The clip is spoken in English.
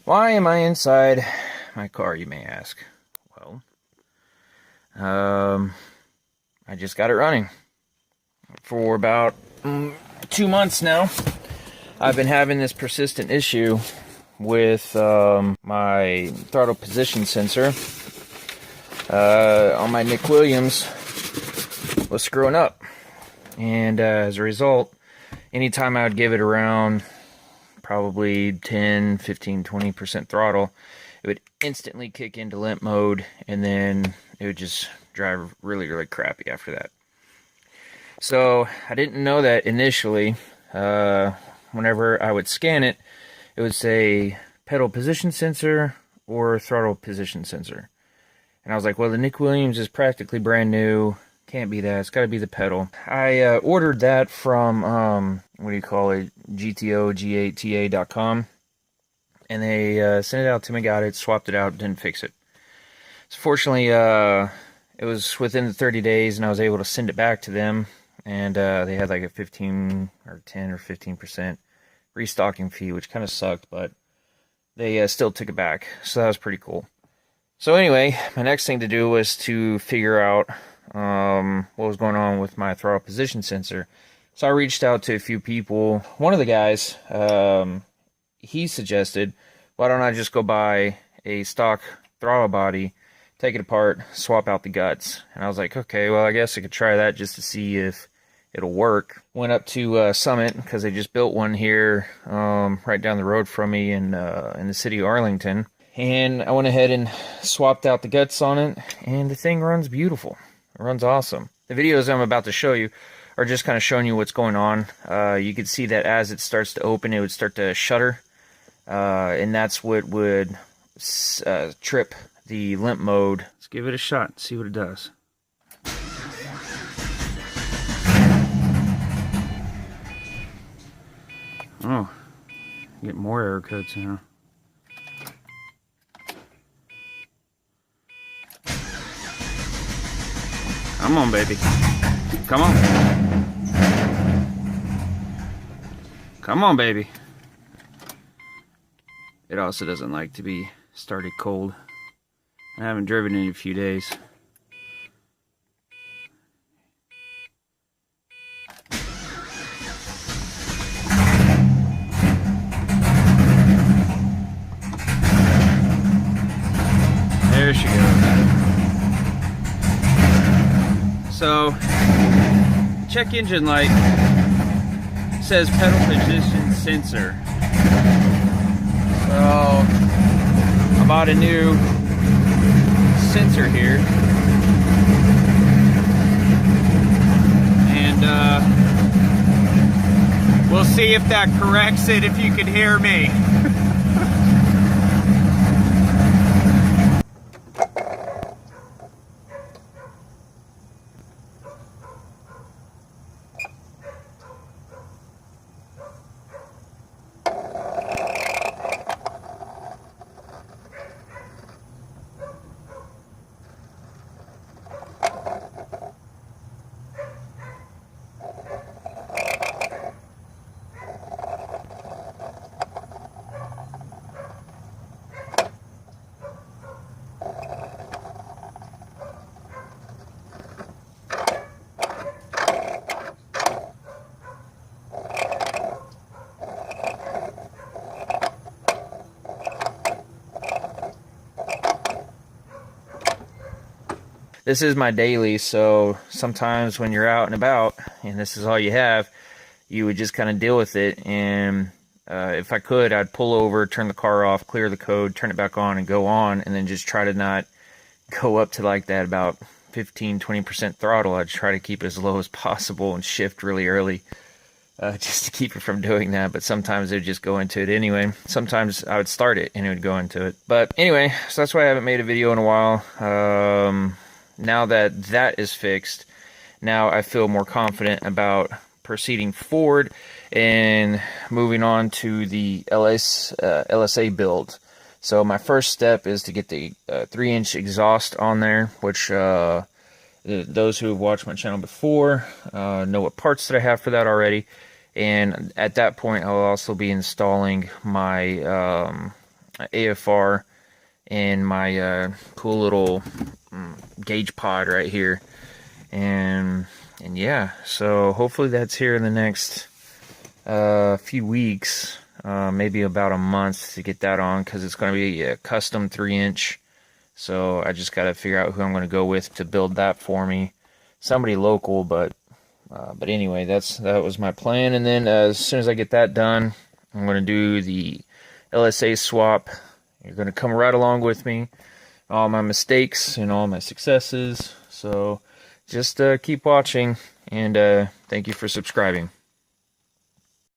Why am I inside my car, you may ask? Well, I just got it running for about 2 months now. I've been having this persistent issue with my throttle position sensor on my Nick Williams was screwing up, and as a result, anytime I would give it around probably 10, 15, 20% throttle, it would instantly kick into limp mode, and then it would just drive really, really crappy after that. So I didn't know that initially. Whenever I would scan it, it would say pedal position sensor or throttle position sensor. And I was like, well, the Nick Williams is practically brand new. Can't be that. It's got to be the pedal. I ordered that from, what do you call it, GTO and they sent it out to me, got it, swapped it out, didn't fix it. So fortunately, it was within the 30 days, and I was able to send it back to them, and they had like a 15 or 10 or 15% restocking fee, which kind of sucked, but they still took it back, so that was pretty cool. So anyway, my next thing to do was to figure out what was going on with my throttle position sensor. So I reached out to a few people. One of the guys, he suggested, why don't I just go buy a stock throttle body, take it apart, swap out the guts. And I was like, okay, well, I guess I could try that just to see if it'll work. Went up to Summit, because they just built one here right down the road from me in the city of Arlington. And I went ahead and swapped out the guts on it, and the thing runs beautiful. It runs awesome. The videos I'm about to show you are just kind of showing you what's going on. You can see that as it starts to open, it would start to shutter. And that's what would trip the limp mode. Let's give it a shot and see what it does. Oh, get more error codes now. Come on, baby. Come on. Come on, baby. It also doesn't like to be started cold. I haven't driven in a few days. There she goes. So, check engine light says pedal position sensor. So, I bought a new sensor here, and we'll see if that corrects it, if you can hear me. This is my daily, so sometimes when you're out and about and this is all you have, you would just kind of deal with it. And if I could, I'd pull over, turn the car off, clear the code, turn it back on, and go on, and then just try to not go up to like that about 15-20% throttle. I'd try to keep it as low as possible and shift really early just to keep it from doing that. But sometimes it would just go into it anyway. Sometimes I would start it and it would go into it. But anyway, so that's why I haven't made a video in a while. Now that that is fixed, now I feel more confident about proceeding forward and moving on to the LSA build. So my first step is to get the 3-inch exhaust on there, which those who have watched my channel before know what parts that I have for that already. And at that point, I'll also be installing my AFR and my cool little gauge pod right here. And yeah, so hopefully that's here in the next few weeks, maybe about a month to get that on, because it's going to be a custom 3-inch. So I just got to figure out who I'm going to go with to build that for me. Somebody local, but anyway, that was my plan. And then as soon as I get that done, I'm going to do the LSA swap. You're going to come right along with me, all my mistakes and all my successes. So just keep watching, and thank you for subscribing.